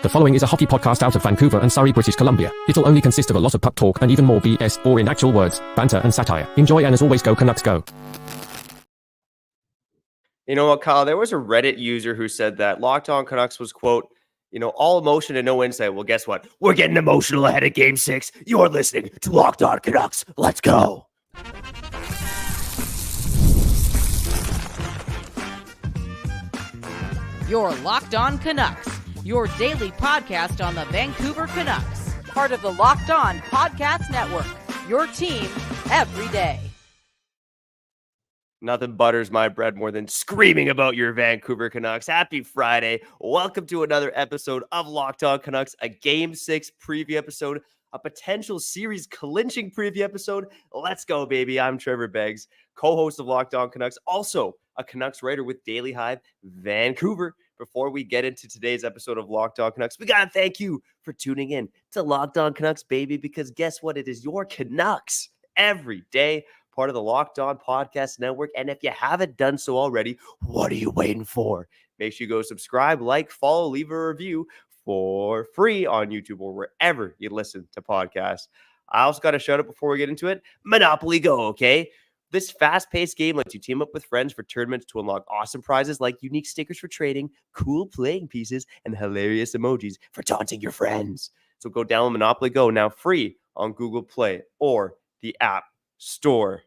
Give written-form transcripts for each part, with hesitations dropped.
The following is a hockey podcast out of Vancouver and Surrey, British Columbia. It'll only consist of a lot of puck talk and even more BS, or in actual words, banter and satire. Enjoy, and as always, go Canucks go. You know what, Kyle? There was a Reddit user who said that Locked On Canucks was, quote, all emotion and no insight. Well, guess what? We're getting emotional ahead of Game 6. You're listening to Locked On Canucks. Let's go. You're Locked On Canucks, your daily podcast on the Vancouver Canucks. Part of the Locked On Podcast Network, your team every day. Nothing butters my bread more than screaming about your Vancouver Canucks. Happy Friday. Welcome to another episode of Locked On Canucks, a Game 6 preview episode, a potential series clinching preview episode. Let's go, baby. I'm Trevor Beggs, co-host of Locked On Canucks, also a Canucks writer with Daily Hive Vancouver. Before we get into today's episode of Locked On Canucks, we got to thank you for tuning in to Locked On Canucks, baby, because guess what? It is your Canucks every day, part of the Locked On Podcast Network. And if you haven't done so already, what are you waiting for? Make sure you go subscribe, like, follow, leave a review for free on YouTube or wherever you listen to podcasts. I also got a shout out before we get into it. Monopoly Go, okay? This fast-paced game lets you team up with friends for tournaments to unlock awesome prizes like unique stickers for trading, cool playing pieces, and hilarious emojis for taunting your friends. So go download Monopoly Go now free on Google Play or the App Store.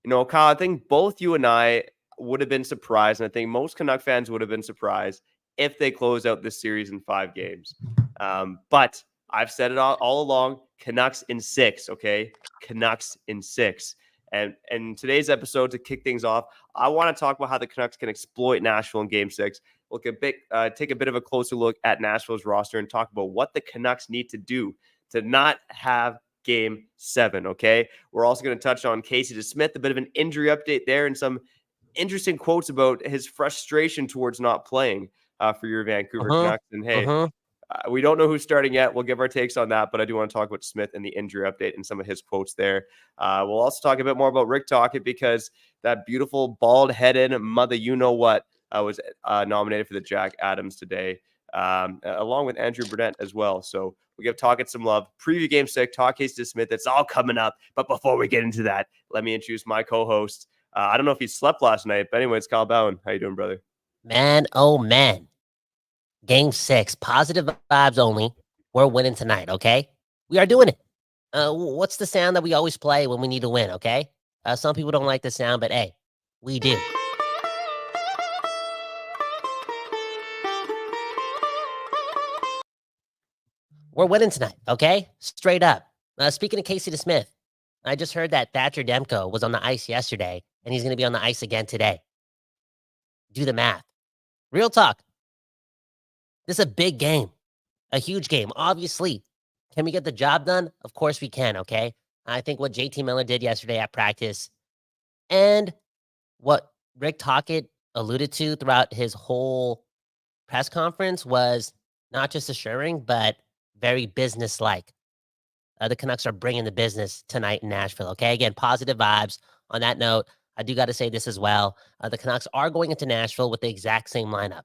Kyle, I think both you and I would have been surprised, and I think most Canuck fans would have been surprised if they close out this series in 5 games. But I've said it all along, Canucks in 6, okay? Canucks in 6. And in today's episode, to kick things off, I want to talk about how the Canucks can exploit Nashville in Game 6. Take a bit of a closer look at Nashville's roster and talk about what the Canucks need to do to not have Game 7, okay? We're also going to touch on Casey DeSmith, a bit of an injury update there, and some interesting quotes about his frustration towards not playing for your Vancouver Canucks. And hey, we don't know who's starting yet. We'll give our takes on that, but I do want to talk about Smith and the injury update and some of his quotes there. We'll also talk a bit more about Rick Tocchet because that beautiful bald-headed mother you-know-what was nominated for the Jack Adams today, along with Andrew Burnett as well. So we give Tocchet some love. Preview Game 6, talk Casey DeSmith. It's all coming up. But before we get into that, let me introduce my co-host. I don't know if he slept last night, but anyway, it's Kyle Bowen. How you doing, brother? Man, oh man. Game 6, positive vibes only. We're winning tonight, okay? We are doing it. What's the sound that we always play when we need to win, okay? Some people don't like the sound, but hey, we do. We're winning tonight, okay? Straight up. Speaking of Casey DeSmith, I just heard that Thatcher Demko was on the ice yesterday, and he's going to be on the ice again today. Do the math. Real talk. This is a big game, a huge game, obviously. Can we get the job done? Of course we can, okay? I think what JT Miller did yesterday at practice and what Rick Tocchet alluded to throughout his whole press conference was not just assuring, but very business-like. The Canucks are bringing the business tonight in Nashville, okay? Again, positive vibes. On that note, I do got to say this as well. The Canucks are going into Nashville with the exact same lineup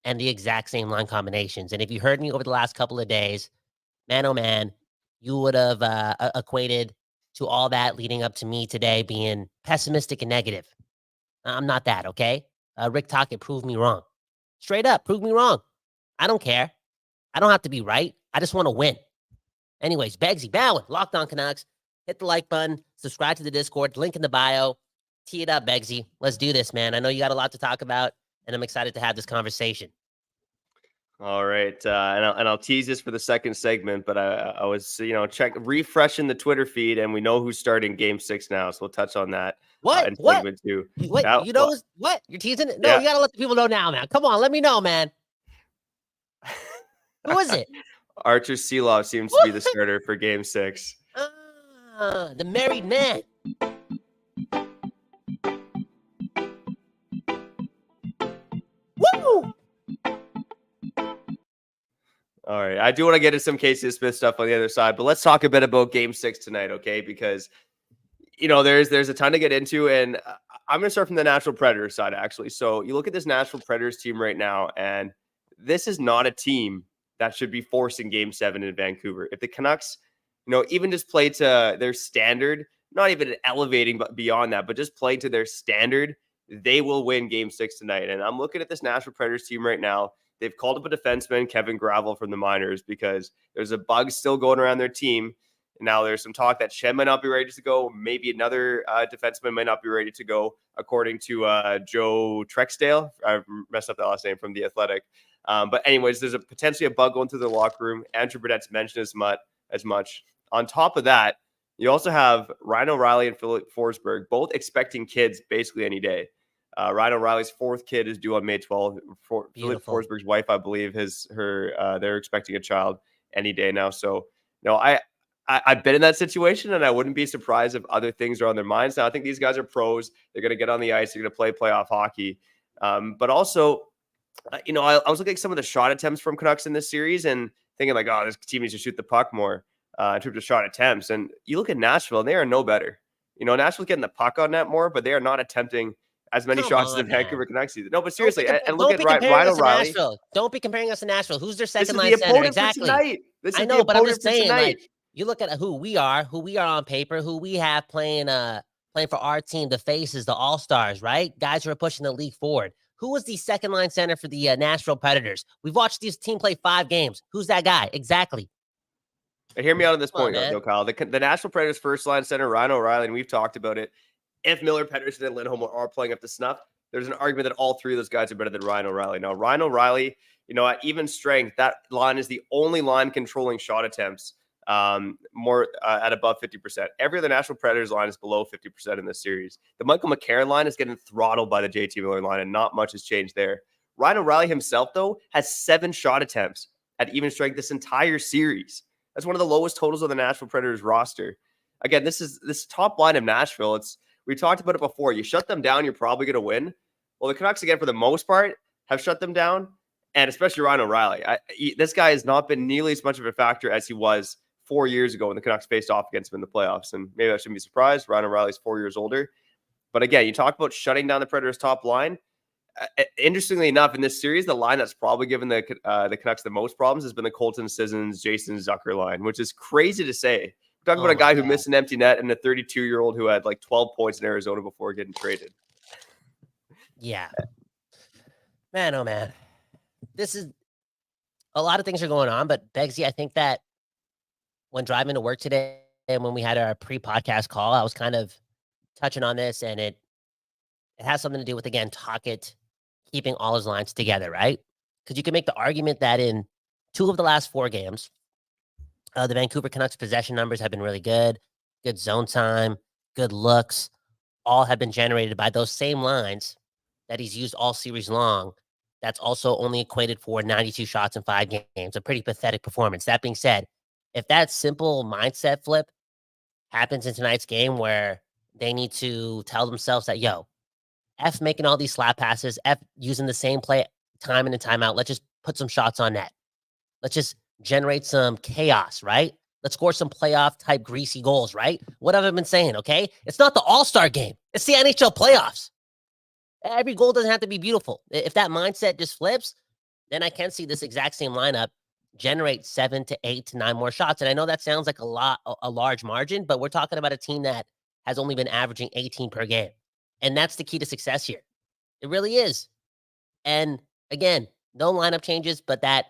and the exact same line combinations. And if you heard me over the last couple of days, man, oh man, you would have equated to all that leading up to me today being pessimistic and negative. I'm not that, okay? Rick Tocchet proved me wrong. Straight up, proved me wrong. I don't care. I don't have to be right. I just want to win. Anyways, Beggsy Bowen, Locked On Canucks. Hit the like button. Subscribe to the Discord. Link in the bio. Tee it up, Beggsy. Let's do this, man. I know you got a lot to talk about, and I'm excited to have this conversation. All right, and I'll tease this for the second segment, but I was refreshing the Twitter feed, and we know who's starting Game 6 now, so we'll touch on that. What? In segment 2. Wait, what? You're teasing it? No, yeah. You gotta let the people know now, man. Come on, let me know, man. Who is it? Archer Seelov seems to be the starter for Game 6. The married man. Woo! All right. I do want to get into some Casey Smith stuff on the other side, but let's talk a bit about Game 6 tonight, okay? Because, there's a ton to get into, and I'm going to start from the Nashville Predators side, actually. So you look at this Nashville Predators team right now, and this is not a team that should be forcing Game 7 in Vancouver. If the Canucks, even just play to their standard, not even elevating but beyond that, but just play to their standard, they will win Game 6 tonight. And I'm looking at this Nashville Predators team right now. They've called up a defenseman, Kevin Gravel from the minors, because there's a bug still going around their team. Now there's some talk that Shen might not be ready to go. Maybe another defenseman might not be ready to go, according to Joe Trexdale. I messed up that last name, from The Athletic. But anyways, there's potentially a bug going through the locker room. Andrew Burnett's mentioned as much. On top of that, you also have Ryan O'Reilly and Philip Forsberg, both expecting kids basically any day. Ryan O'Reilly's fourth kid is due on May 12th. Philip Forsberg's wife, I believe, they're expecting a child any day now. So, I've been in that situation, and I wouldn't be surprised if other things are on their minds. Now, I think these guys are pros. They're going to get on the ice. They're going to play playoff hockey. But also, I was looking at some of the shot attempts from Canucks in this series and thinking like, oh, this team needs to shoot the puck more in terms of shot attempts. And you look at Nashville, and they are no better. Nashville's getting the puck on net more, but they are not attempting as many shots as the Vancouver Canucks either. No, but seriously, and look at Ryan O'Reilly. Don't be comparing us to Nashville. Who's their This second is line the center? opponent Exactly. for tonight. This is I the know, but I'm opponent just for saying, tonight. like, you look at who we are on paper, who we have playing for our team. The faces, the all-stars, right? Guys who are pushing the league forward. Who was the second line center for the Nashville Predators? We've watched this team play 5 games. Who's that guy? Exactly. Hear me out on this point, though, Kyle. The Nashville Predators first line center, Ryan O'Reilly, and we've talked about it. If Miller, Pettersson, and Lindholm are playing up to snuff, there's an argument that all three of those guys are better than Ryan O'Reilly. Now, Ryan O'Reilly, at even strength, that line is the only line controlling shot attempts more at above 50%. Every other Nashville Predators line is below 50% in this series. The Michael McCarron line is getting throttled by the JT Miller line, and not much has changed there. Ryan O'Reilly himself, though, has 7 shot attempts at even strength this entire series. That's one of the lowest totals on the Nashville Predators roster. Again, this top line of Nashville. We talked about it before. You shut them down, you're probably going to win. Well, the Canucks, again, for the most part, have shut them down, and especially Ryan O'Reilly. This guy has not been nearly as much of a factor as he was 4 years ago when the Canucks faced off against him in the playoffs. And maybe I shouldn't be surprised. Ryan O'Reilly's 4 years older. But again, you talk about shutting down the Predators' top line. Interestingly enough, in this series, the line that's probably given the Canucks the most problems has been the Colton Sissons, Jason Zucker line, which is crazy to say. We're talking about a guy who missed an empty net and a 32-year-old who had like 12 points in Arizona before getting traded. Yeah. Man, oh man. This is a lot of things are going on, but Beggsy, I think that when driving to work today and when we had our pre-podcast call, I was kind of touching on this, and it has something to do with, again, Tocchet keeping all his lines together, right? Because you can make the argument that in 2 of the last 4 games, the Vancouver Canucks possession numbers have been really good zone time, good looks, all have been generated by those same lines that he's used all series long. That's also only equated for 92 shots in 5 games, a pretty pathetic performance. That being said, if that simple mindset flip happens in tonight's game where they need to tell themselves that, F making all these slap passes, F using the same play time in and time out, let's just put some shots on net. Let's just generate some chaos, right? Let's score some playoff type greasy goals, right? What have I been saying, okay? It's not the All-Star game. It's the NHL playoffs. Every goal doesn't have to be beautiful. If that mindset just flips, then I can see this exact same lineup generate 7 to 8 to 9 more shots. And I know that sounds like a large margin, but we're talking about a team that has only been averaging 18 per game. And that's the key to success here. It really is. And again, no lineup changes, but that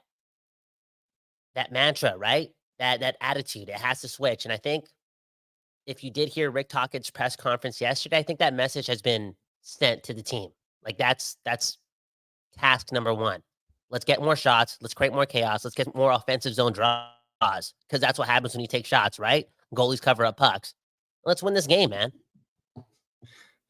mantra, right? That attitude, it has to switch. And I think if you did hear Rick Tocchet's press conference yesterday, I think that message has been sent to the team. Like that's task number 1. Let's get more shots. Let's create more chaos. Let's get more offensive zone draws, because that's what happens when you take shots, right? Goalies cover up pucks. Let's win this game, man.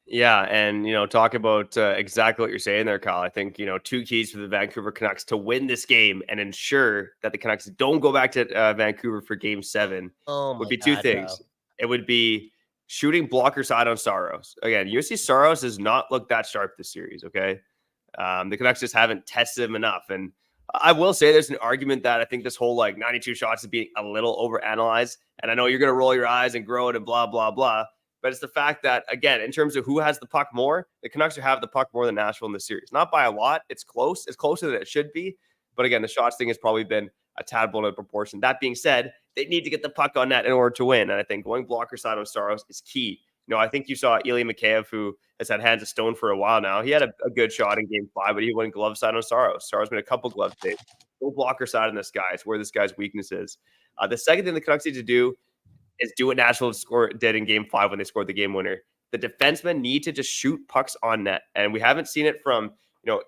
Yeah, and talk about exactly what you're saying there, Kyle. I think 2 keys for the Vancouver Canucks to win this game and ensure that the Canucks don't go back to Vancouver for Game 7 would be 2 things. Bro. It would be shooting blocker side on Saros. Again, USC Saros does not look that sharp this series. Okay, the Canucks just haven't tested him enough, and I will say there's an argument that I think this whole 92 shots is being a little overanalyzed. And I know you're gonna roll your eyes and grow it and blah blah blah. But it's the fact that, again, in terms of who has the puck more, the Canucks have the puck more than Nashville in this series. Not by a lot. It's close. It's closer than it should be. But again, the shots thing has probably been a tad blown out of proportion. That being said, they need to get the puck on net in order to win. And I think going blocker side on Saros is key. I think you saw Ilya Mikheyev, who has had hands of stone for a while now. He had a good shot in game 5, but he went glove side on Saros. Saros made a couple glove saves. Go blocker side on this guy. It's where this guy's weakness is. The second thing the Canucks need to do is do what Nashville did in game 5 when they scored the game winner. The defensemen need to just shoot pucks on net. And we haven't seen it from,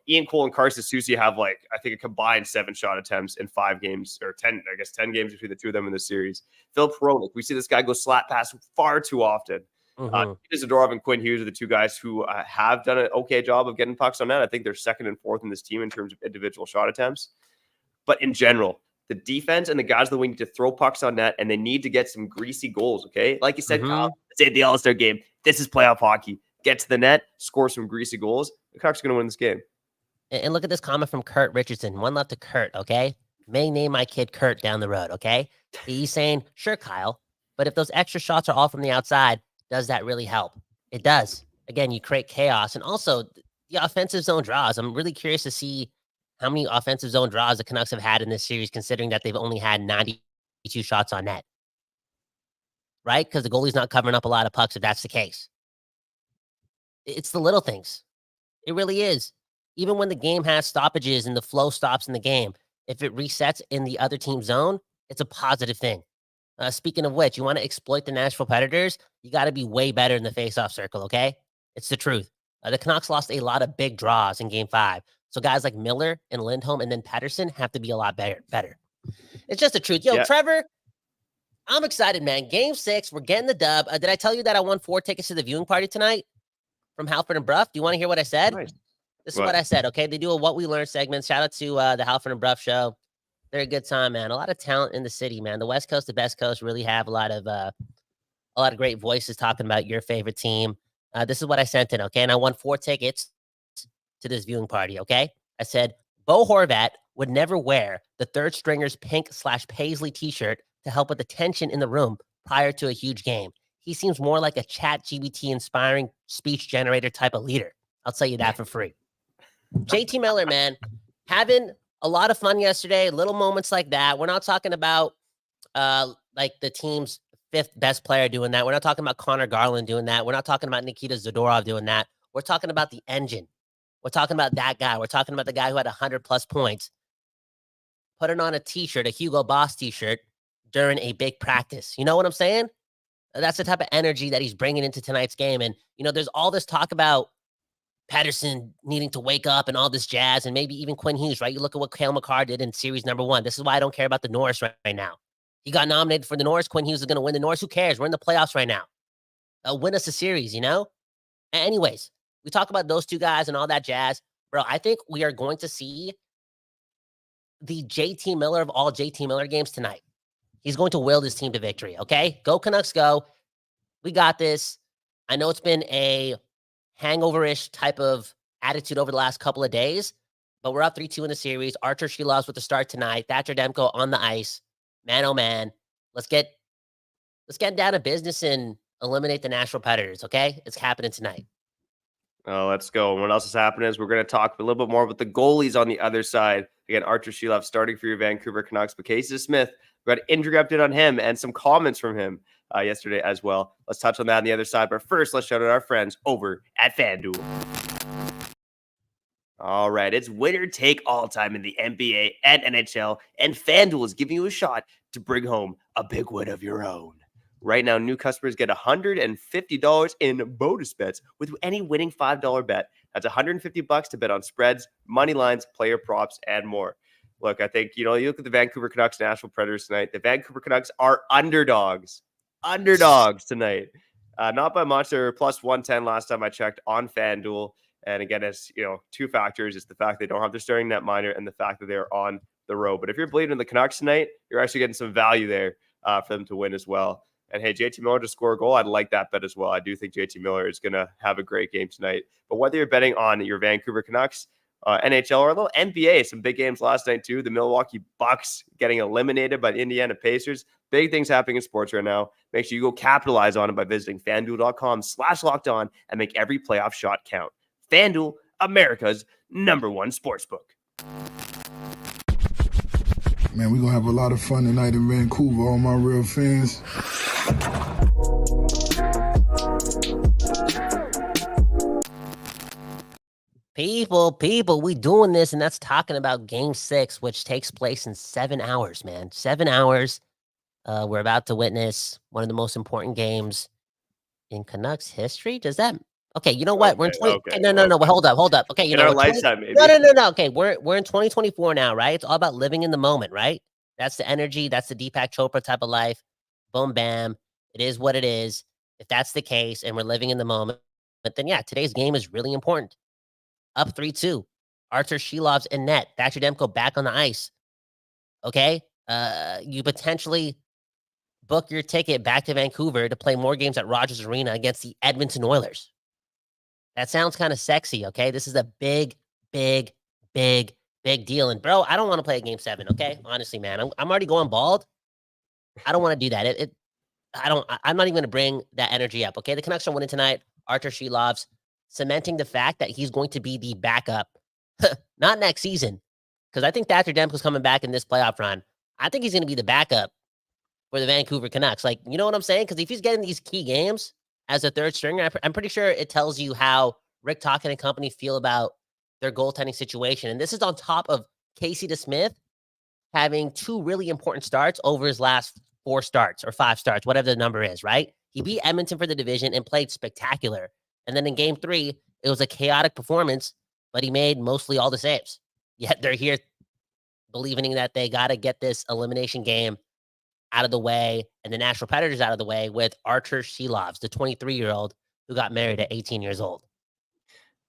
Ian Cole and Carson Soucy have I think a combined 7 shot attempts in 5 games, or 10 games between the two of them in the series. Phil Peronic, we see this guy go slap pass far too often. Zadorov and Quinn Hughes are the two guys who have done an okay job of getting pucks on net. I think they're 2nd and 4th in this team in terms of individual shot attempts. But in general, the defense and the guys that we need to throw pucks on net, and they need to get some greasy goals, okay? Like you said, Kyle, say the All-Star game. This is playoff hockey. Get to the net, score some greasy goals. The Canucks are going to win this game. And look at this comment from Kurt Richardson. One love to Kurt, okay? May name my kid Kurt down the road, okay? He's saying, sure, Kyle, but if those extra shots are all from the outside, does that really help? It does. Again, you create chaos. And also, the offensive zone draws. I'm really curious to see how many offensive zone draws the Canucks have had in this series, considering that they've only had 92 shots on net. Right? Because the goalie's not covering up a lot of pucks if that's the case. It's the little things. It really is. Even when the game has stoppages and the flow stops in the game, if it resets in the other team's zone, it's a positive thing. Speaking of which, you want to exploit the Nashville Predators, you got to be way better in the faceoff circle, okay? It's the truth. The Canucks lost a lot of big draws in game 5. So guys like Miller and Lindholm and then Pettersson have to be a lot better. It's just the truth. Yo, Trevor, I'm excited, man. Game 6, we're getting the dub. Did I tell you that I won 4 tickets to the viewing party tonight from Halford and Bruff? Do you want to hear what I said? Nice. This is what I said, okay? They do a What We Learned segment. Shout out to the Halford and Bruff show. They're a good time, man. A lot of talent in the city, man. The West Coast, the Best Coast really have a lot of great voices talking about your favorite team. This is what I sent in, okay? And I won 4 tickets to this viewing party, okay? I said, Bo Horvat would never wear the third stringer's pink/paisley t-shirt to help with the tension in the room prior to a huge game. He seems more like a ChatGPT inspiring speech generator type of leader. I'll tell you that for free. JT Miller, man, having a lot of fun yesterday, little moments like that. We're not talking about like the team's 5th best player doing that. We're not talking about Connor Garland doing that. We're not talking about Nikita Zadorov doing that. We're talking about the engine. We're talking about that guy. We're talking about the guy who had 100+ points, putting on a t-shirt, a Hugo Boss t-shirt during a big practice. You know what I'm saying? That's the type of energy that he's bringing into tonight's game. And, there's all this talk about Pettersson needing to wake up and all this jazz, and maybe even Quinn Hughes, right? You look at what Cale Makar did in series number 1. This is why I don't care about the Norris right now. He got nominated for the Norris. Quinn Hughes is going to win the Norris. Who cares? We're in the playoffs right now. Win us a series, Anyways, we talk about those two guys and all that jazz. Bro, I think we are going to see the JT Miller of all JT Miller games tonight. He's going to will this team to victory, okay? Go Canucks, go. We got this. I know it's been a hangover-ish type of attitude over the last couple of days, but we're up 3-2 in the series. Archer Shilovs with the start tonight. Thatcher Demko on the ice. Man, oh man. Let's get down to business and eliminate the Nashville Predators, okay? It's happening tonight. Oh, let's go. And what else is happening is we're going to talk a little bit more about the goalies on the other side. Again, Archer Shilov starting for your Vancouver Canucks, but Casey DeSmith, we got an injury update on him and some comments from him yesterday as well. Let's touch on that on the other side. But first, let's shout out our friends over at FanDuel. All right, it's winner take all time in the NBA and NHL, and FanDuel is giving you a shot to bring home a big win of your own. Right now, new customers get $150 in bonus bets with any winning $5 bet. That's $150 to bet on spreads, money lines, player props, and more. Look, I think, you look at the Vancouver Canucks, Nashville Predators tonight. The Vancouver Canucks are underdogs tonight. Not by much. They were plus 110 last time I checked on FanDuel. And again, it's, two factors. It's the fact they don't have their starting netminder and the fact that they're on the road. But if you're bleeding the Canucks tonight, you're actually getting some value there for them to win as well. And hey, JT Miller to score a goal, I'd like that bet as well. I do think JT Miller is going to have a great game tonight. But whether you're betting on your Vancouver Canucks, NHL, or a little NBA, some big games last night too. The Milwaukee Bucks getting eliminated by the Indiana Pacers. Big things happening in sports right now. Make sure you go capitalize on it by visiting FanDuel.com/lockedon and make every playoff shot count. FanDuel, America's #1 sportsbook. Man, we're going to have a lot of fun tonight in Vancouver, all my real fans. People, we doing this, and that's talking about Game 6, which takes place in 7 hours, man. 7 hours. We're about to witness one of the most important games in Canucks history. Does that? Okay, you know what? We're in 20. Okay, no. Well, hold up. Okay, in our lifetime, maybe. No. Okay, we're in 2024 now, right? It's all about living in the moment, right? That's the energy. That's the Deepak Chopra type of life. Boom, bam. It is what it is. If that's the case, and we're living in the moment, but then yeah, today's game is really important. Up 3-2. Artur Shilov's in net. Thatcher Demko back on the ice. Okay? You potentially book your ticket back to Vancouver to play more games at Rogers Arena against the Edmonton Oilers. That sounds kind of sexy, okay? This is a big deal. And bro, I don't want to play a Game 7, okay? Honestly, man. I'm already going bald. I don't want to do that. I'm not even going to bring that energy up, okay? The Canucks are winning tonight. Artur Shilov's cementing the fact that he's going to be the backup, not next season, because I think Thatcher Demko's coming back in this playoff run. I think he's going to be the backup for the Vancouver Canucks. Like, you know what I'm saying? Because if he's getting these key games as a third stringer, I'm pretty sure it tells you how Rick Tocchet and company feel about their goaltending situation. And this is on top of Casey DeSmith having 2 really important starts over his last 4 starts or 5 starts, whatever the number is, right? He beat Edmonton for the division and played spectacular. And then in Game 3, it was a chaotic performance, but he made mostly all the saves. Yet they're here believing that they got to get this elimination game out of the way and the Nashville Predators out of the way with Artur Shilovs, the 23-year-old who got married at 18 years old.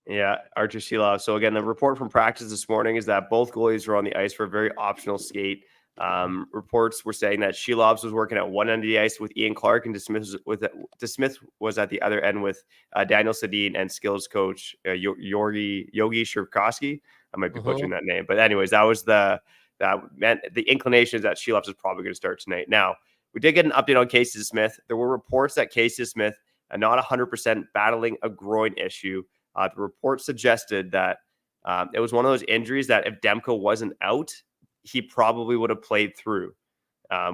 Yeah, Artur Shilov. So again, the report from practice this morning is that both goalies were on the ice for a very optional skate. Reports were saying that Shilovs was working at one end of the ice with Ian Clark, and DeSmith was at the other end with Daniel Sedin and skills coach Yogi Shirkovsky. I might be butchering that name, but anyways, that meant the inclination is that Shilovs is probably going to start tonight. Now, we did get an update on Casey DeSmith. There were reports that Casey DeSmith not 100% battling a groin issue. The report suggested that it was one of those injuries that if Demko wasn't out, he probably would have played through,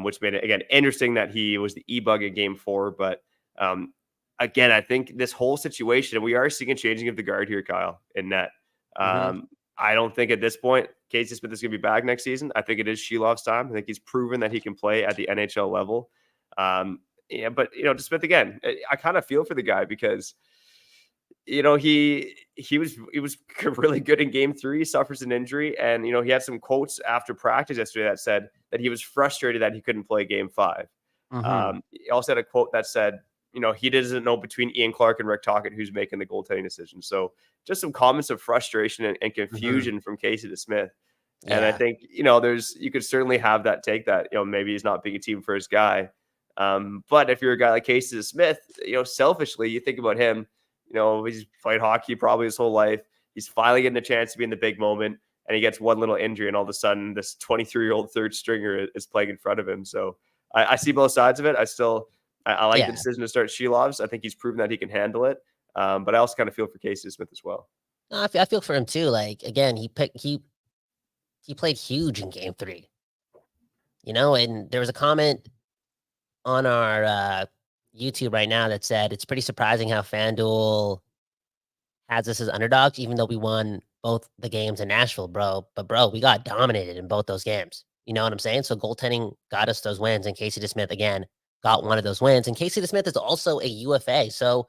which made it, again, interesting that he was the E-bug in Game 4. But again, I think this whole situation, and we are seeing a changing of the guard here, Kyle, in net. I don't think at this point Casey Smith is going to be back next season. I think it is Shilov's time. I think he's proven that he can play at the NHL level. Yeah, but, DeSmith, again, I kind of feel for the guy because he was really good in Game 3. He suffers an injury, and he had some quotes after practice yesterday that said that he was frustrated that he couldn't play Game 5. He also had a quote that said, he doesn't know between Ian Clark and Rick Tocchet who's making the goaltending decision. So just some comments of frustration and confusion from Casey DeSmith. Yeah. And I think you could certainly have that take that maybe he's not being a team first guy. But if you're a guy like Casey DeSmith, selfishly you think about him. He's played hockey probably his whole life. He's finally getting a chance to be in the big moment, and he gets one little injury, and all of a sudden, this 23-year-old third stringer is playing in front of him. So I see both sides of it. I like the decision to start Shilovs. I think he's proven that he can handle it. But I also kind of feel for Casey Smith as well. No, I feel for him too. Like, again, he played huge in Game 3. And there was a comment on our YouTube right now that said it's pretty surprising how FanDuel has us as underdogs, even though we won both the games in Nashville, bro. But bro, we got dominated in both those games. You know what I'm saying? So goaltending got us those wins, and Casey DeSmith again got one of those wins. And Casey DeSmith is also a UFA, so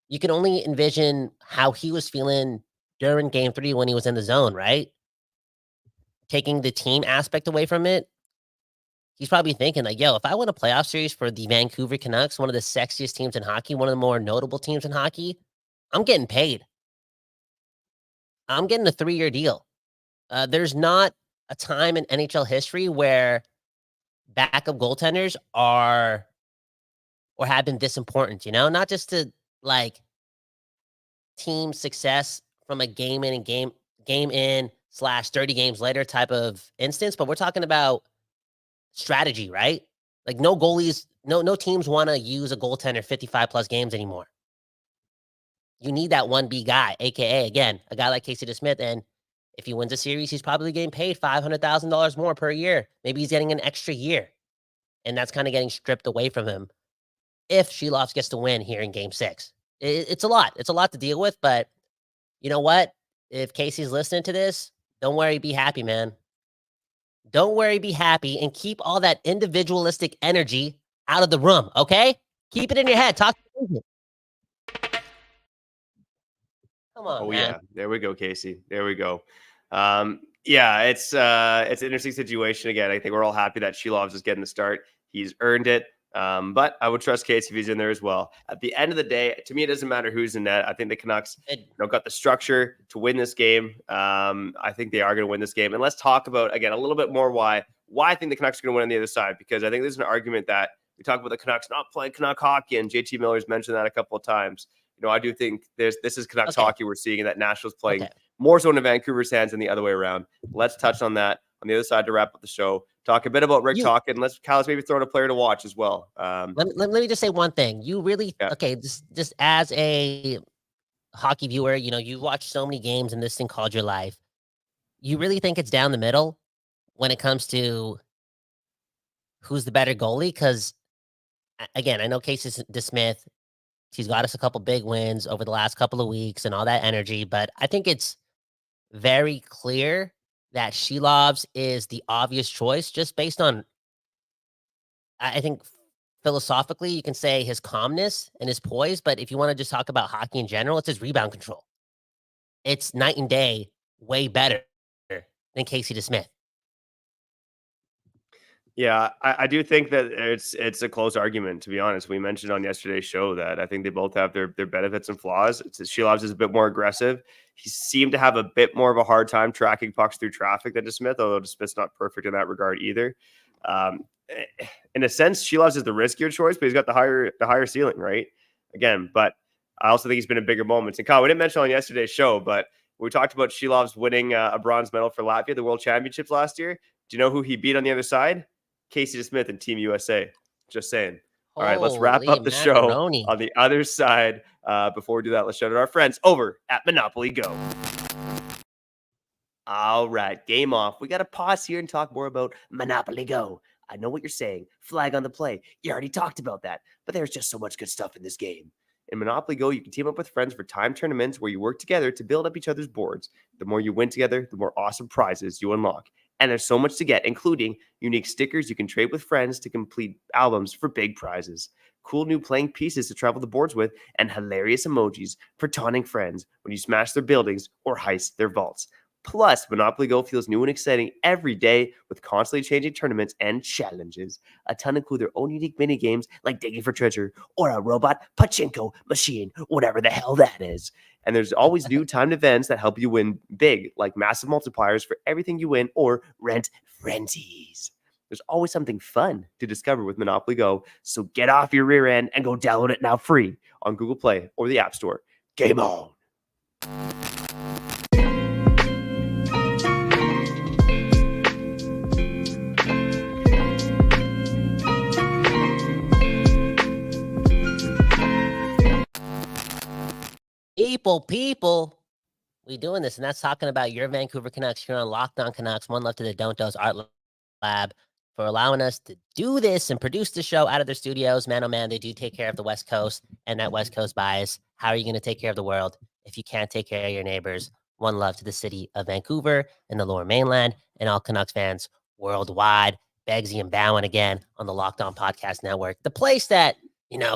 you can only envision how he was feeling during Game 3 when he was in the zone, right? Taking the team aspect away from it. He's probably thinking like, yo, if I win a playoff series for the Vancouver Canucks, one of the sexiest teams in hockey, one of the more notable teams in hockey, I'm getting paid. I'm getting a 3-year deal. There's not a time in NHL history where backup goaltenders are or have been this important, not just to like team success from a game in / 30 games later type of instance, but we're talking about strategy, right? Like no goalies, no teams want to use a goaltender 55 plus games anymore. You need that 1B guy, aka again, a guy like Casey DeSmith. And If he wins a series, he's probably getting paid $500,000 more per year. Maybe he's getting an extra year. And that's kind of getting stripped away from him if Shelovs gets to win here in game 6. It's a lot. It's a lot to deal with, but you know what? If Casey's listening to this, don't worry, be happy, man. Don't worry, be happy, and keep all that individualistic energy out of the room, okay? Keep it in your head. Talk. Come on, Oh man. yeah, there we go, Casey. There we go. Yeah, it's an interesting situation. Again, I think we're all happy that Shelovs is getting the start. He's earned it. But I would trust Casey if he's in there as well. At the end of the day, to me, it doesn't matter who's in net. I think the Canucks got the structure to win this game. I think they are going to win this game. And let's talk about, again, a little bit more why I think the Canucks are going to win on the other side, because I think there's an argument that we talk about the Canucks not playing Canuck hockey, and JT Miller's mentioned that a couple of times. I do think this is Canucks hockey we're seeing, and that Nashville's playing more so into Vancouver's hands than the other way around. Let's touch on that on the other side to wrap up the show. Talk a bit about Rick talking. Let's maybe throw in a player to watch as well. Let me just say one thing. You really just as a hockey viewer, you've watched so many games in this thing called your life. You really think it's down the middle when it comes to who's the better goalie? Because again, I know Casey DeSmith, he's got us a couple big wins over the last couple of weeks and all that energy, but I think it's very clear that Shelovs is the obvious choice just based on, I think philosophically, you can say his calmness and his poise, but if you want to just talk about hockey in general, it's his rebound control. It's night and day, way better than Casey DeSmith. Yeah, I do think that it's a close argument, to be honest. We mentioned on yesterday's show that I think they both have their benefits and flaws. Shelovs is a bit more aggressive. He seemed to have a bit more of a hard time tracking pucks through traffic than DeSmith, although DeSmith's not perfect in that regard either. In a sense, Shelovs is the riskier choice, but he's got the higher ceiling, right? Again, but I also think he's been in bigger moments. And Kyle, we didn't mention on yesterday's show, but we talked about Shelovs winning a bronze medal for Latvia, the World Championships last year. Do you know who he beat on the other side? Casey DeSmith and Team USA. Just saying. All right, let's wrap up the show on the other side. Before we do that, let's shout out our friends over at Monopoly Go. All right, game off. We got to pause here and talk more about Monopoly Go. I know what you're saying. Flag on the play. You already talked about that, but there's just so much good stuff in this game. In Monopoly Go, you can team up with friends for time tournaments where you work together to build up each other's boards. The more you win together, the more awesome prizes you unlock. And there's so much to get, including unique stickers you can trade with friends to complete albums for big prizes, cool new playing pieces to travel the boards with, and hilarious emojis for taunting friends when you smash their buildings or heist their vaults. Plus, Monopoly Go feels new and exciting every day with constantly changing tournaments and challenges. A ton include their own unique mini games like digging for treasure or a robot pachinko machine, whatever the hell that is. And there's always new timed events that help you win big, like massive multipliers for everything you win or rent frenzies. There's always something fun to discover with Monopoly Go, so get off your rear end and go download it now free on Google Play or the App Store. Game on! People, we doing this, and that's talking about your Vancouver Canucks here on Locked On Canucks. One love to the Don't Do's Art Lab for allowing us to do this and produce the show out of their studios. Man, oh man, they do take care of the West Coast and that West Coast bias. How are you going to take care of the world if you can't take care of your neighbors? One love to the city of Vancouver and the Lower Mainland and all Canucks fans worldwide. Begsy and Bowen again on the Locked On Podcast Network, the place that,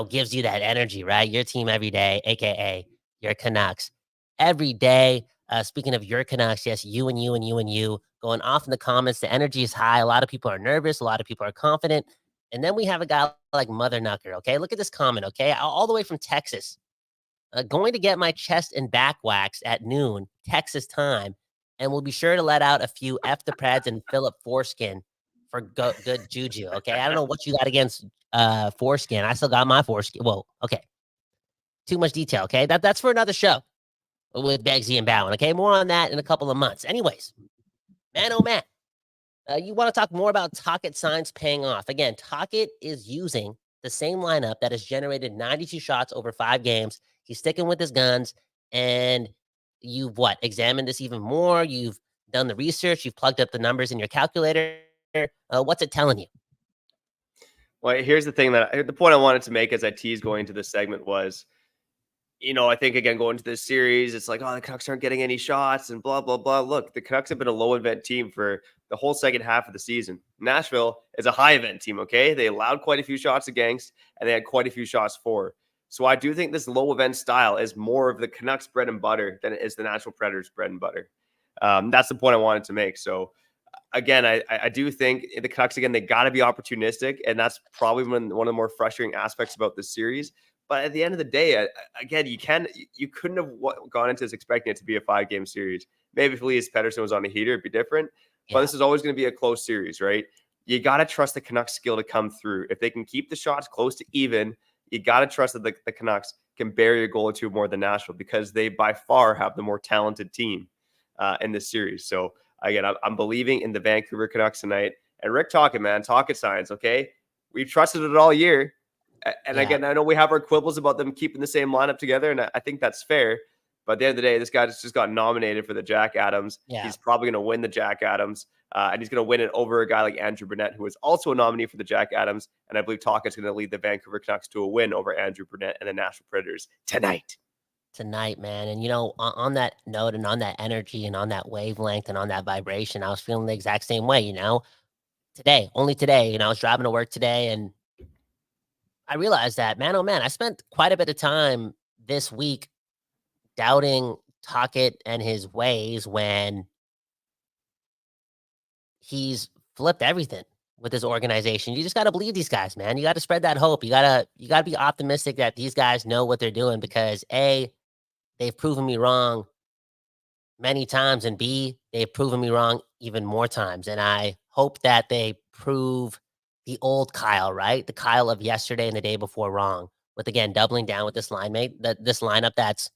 gives you that energy, right? Your team every day, aka your Canucks every day. Speaking of your Canucks, yes, you and you going off in the comments. The energy is high. A lot of people are nervous. A lot of people are confident. And then we have a guy like Mother Knucker. Okay, look at this comment. Okay, all the way from Texas. Going to get my chest and back waxed at noon Texas time, and we'll be sure to let out a few F the Preds and Philip Foreskin for good juju. Okay, I don't know what you got against foreskin. I still got my foreskin. Well, okay. Too much detail, okay? That's for another show with Begsy and Bowen, okay? More on that in a couple of months. Anyways, man, oh man. You want to talk more about Tocchet signs paying off. Again, Tocchet is using the same lineup that has generated 92 shots over 5 games. He's sticking with his guns, and you've examined this even more. You've done the research, you've plugged up the numbers in your calculator. What's it telling you? Well, here's the point I wanted to make as I teased going into this segment was, I think, again, going to this series, it's like, oh, the Canucks aren't getting any shots and blah, blah, blah. Look, the Canucks have been a low event team for the whole second half of the season. Nashville is a high event team, okay? They allowed quite a few shots against, and they had quite a few shots for. So I do think this low event style is more of the Canucks bread and butter than it is the Nashville Predators bread and butter. That's the point I wanted to make. So again, I do think the Canucks, again, they got to be opportunistic, and that's probably one of the more frustrating aspects about this series. But at the end of the day, again, you couldn't have gone into this expecting it to be a 5-game series. Maybe if Elias Pettersson was on a heater, it'd be different. Yeah. But this is always going to be a close series, right? You got to trust the Canucks' skill to come through. If they can keep the shots close to even, you got to trust that the Canucks can bury a goal or two more than Nashville, because they by far have the more talented team in this series. So again, I'm believing in the Vancouver Canucks tonight. And Rick talking science, okay? We've trusted it all year. And again, I know we have our quibbles about them keeping the same lineup together, and I think that's fair. But at the end of the day, this guy just got nominated for the Jack Adams. Yeah. He's probably going to win the Jack Adams, and he's going to win it over a guy like Andrew Burnett, who is also a nominee for the Jack Adams. And I believe Talkett's going to lead the Vancouver Canucks to a win over Andrew Burnett and the Nashville Predators tonight. Tonight, man. And, on that note and on that energy and on that wavelength and on that vibration, I was feeling the exact same way, only today, I was driving to work today, and I realized that, man, oh man, I spent quite a bit of time this week doubting Tocchet and his ways when he's flipped everything with his organization. You just got to believe these guys, man. You got to spread that hope. You got to be optimistic that these guys know what they're doing, because A, they've proven me wrong many times, and B, they've proven me wrong even more times. And I hope that they prove the old Kyle, right? The Kyle of yesterday and the day before wrong, with, again, doubling down with this lineup that's,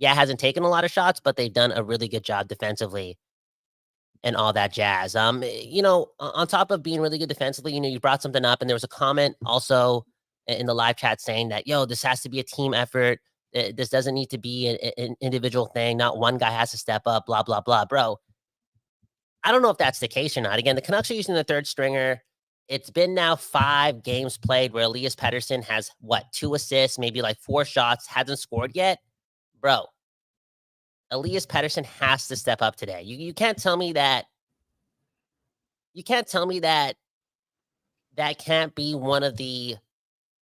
hasn't taken a lot of shots, but they've done a really good job defensively and all that jazz. On top of being really good defensively, you brought something up, and there was a comment also in the live chat saying that, this has to be a team effort. This doesn't need to be an individual thing. Not one guy has to step up, blah, blah, blah. Bro, I don't know if that's the case or not. Again, the Canucks are using the third stringer. It's been now 5 games played where Elias Pettersson has, 2 assists, maybe 4 shots, hasn't scored yet. Bro, Elias Pettersson has to step up today. You can't tell me that. You can't tell me that can't be one of the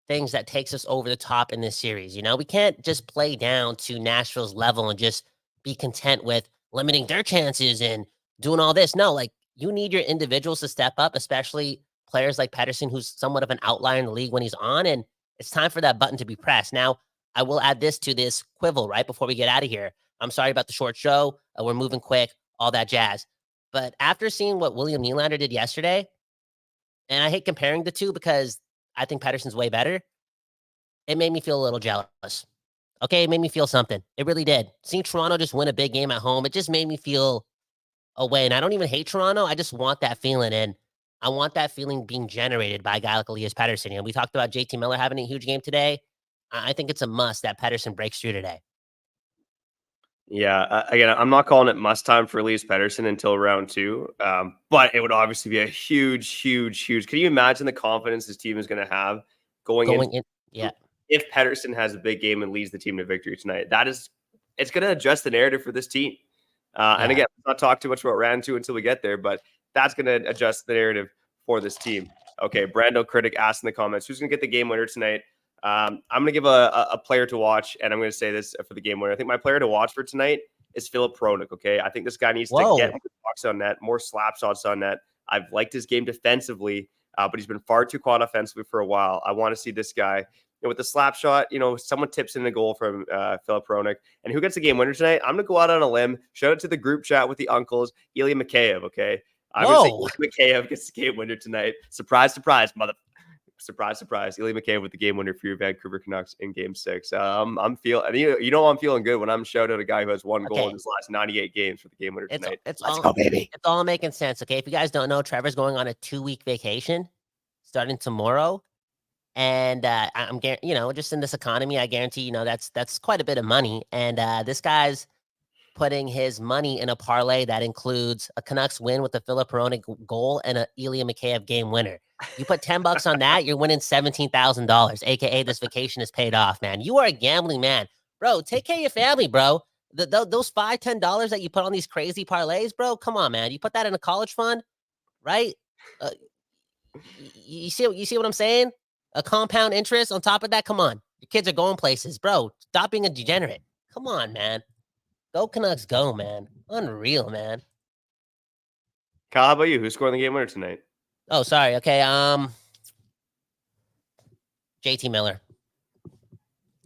things that takes us over the top in this series. We can't just play down to Nashville's level and just be content with limiting their chances and doing all this. No, you need your individuals to step up, especially players like Pettersson, who's somewhat of an outlier in the league when he's on, and it's time for that button to be pressed. Now, I will add this to this quibble right before we get out of here. I'm sorry about the short show. We're moving quick, all that jazz. But after seeing what William Nylander did yesterday, and I hate comparing the two because I think Pettersson's way better, it made me feel a little jealous. Okay, it made me feel something. It really did. Seeing Toronto just win a big game at home, it just made me feel a way. And I don't even hate Toronto. I just want that feeling, and I want that feeling being generated by a guy like Elias Pettersson. And we talked about JT Miller having a huge game today. I think it's a must that Pettersson breaks through today. Yeah, again, I'm not calling it must time for Elias Pettersson until round 2, but it would obviously be a huge. Can you imagine the confidence this team is going to have going in? Yeah. If Pettersson has a big game and leads the team to victory tonight, it's going to adjust the narrative for this team. And again, let's not talk too much about round 2 until we get there, but that's going to adjust the narrative for this team. Okay, Brando Critic asked in the comments, who's going to get the game winner tonight? I'm going to give a player to watch, and I'm going to say this for the game winner. I think my player to watch for tonight is Filip Hronek, okay? I think this guy needs to get more pucks on net, more slap shots on net. I've liked his game defensively, but he's been far too quiet offensively for a while. I want to see this guy. With the slap shot, someone tips in the goal from Filip Hronek. And who gets the game winner tonight? I'm going to go out on a limb. Shout out to the group chat with the uncles, Ilya Mikheyev, okay? I'm going to say Ilya Mikheyev gets the game winner tonight. Surprise, surprise, Surprise, surprise. Ilya Mikheyev with the game winner for your Vancouver Canucks in Game 6. I'm feeling, I'm feeling good when I'm shouting out a guy who has 1 goal in his last 98 games for the game winner tonight. Let's go, baby. It's all making sense, okay? If you guys don't know, Trevor's going on a 2-week vacation starting tomorrow. And I'm, just in this economy, I guarantee, that's quite a bit of money. And this guy's putting his money in a parlay that includes a Canucks win with a Filip Hronek goal and a Ilya Mikheyev game winner. You put $10 on that, you're winning $17,000, aka this vacation is paid off, man. You are a gambling man, bro. Take care of your family, bro. Those $5, $10 that you put on these crazy parlays, bro. Come on, man. You put that in a college fund, right? You see what I'm saying? A compound interest on top of that. Come on, your kids are going places, bro. Stop being a degenerate. Come on, man. Go Canucks, go, man. Unreal, man. Kyle, how about you? Who's scoring the game winner tonight? Oh, sorry. Okay. JT Miller.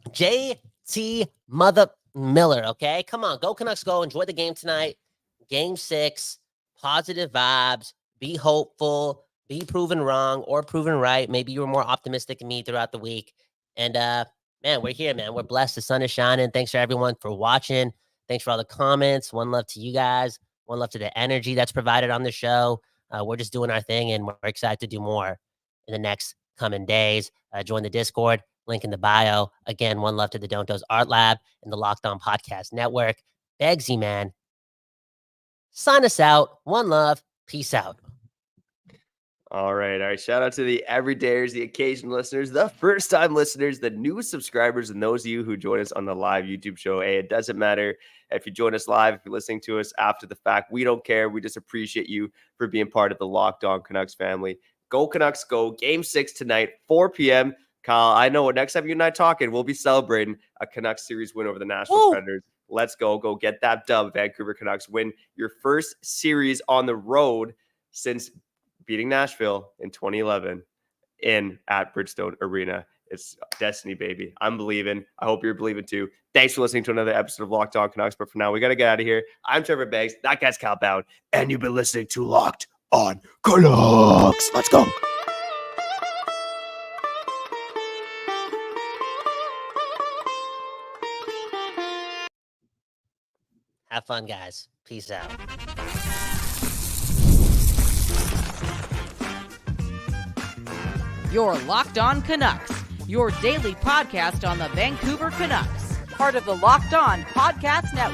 JT Mother Miller. Okay. Come on. Go Canucks, go. Enjoy the game tonight. Game 6. Positive vibes. Be hopeful. Be proven wrong or proven right. Maybe you were more optimistic than me throughout the week. And man, we're here, man. We're blessed. The sun is shining. Thanks for everyone for watching. Thanks for all the comments. One love to you guys. One love to the energy that's provided on the show. We're just doing our thing, and we're excited to do more in the next coming days. Join the Discord, link in the bio. Again, one love to the Don't Doze Art Lab and the Locked On Podcast Network. Begsy, man. Sign us out. One love. Peace out. All right. Shout out to the everydayers, the occasional listeners, the first-time listeners, the new subscribers, and those of you who join us on the live YouTube show. Hey, it doesn't matter if you join us live, if you're listening to us after the fact. We don't care. We just appreciate you for being part of the Locked On Canucks family. Go Canucks, go. Game 6 tonight, 4 p.m. Kyle, I know next time you and I talking, we'll be celebrating a Canucks series win over the Nashville Predators. Let's go. Go get that dub, Vancouver Canucks. Win your first series on the road since beating Nashville in 2011 at Bridgestone Arena. It's destiny, baby. I'm believing. I hope you're believing too. Thanks for listening to another episode of Locked On Canucks. But for now, we got to get out of here. I'm Trevor Beggs. That guy's Cal Bound. And you've been listening to Locked On Canucks. Let's go. Have fun, guys. Peace out. You're Locked On Canucks, your daily podcast on the Vancouver Canucks, part of the Locked On Podcast Network.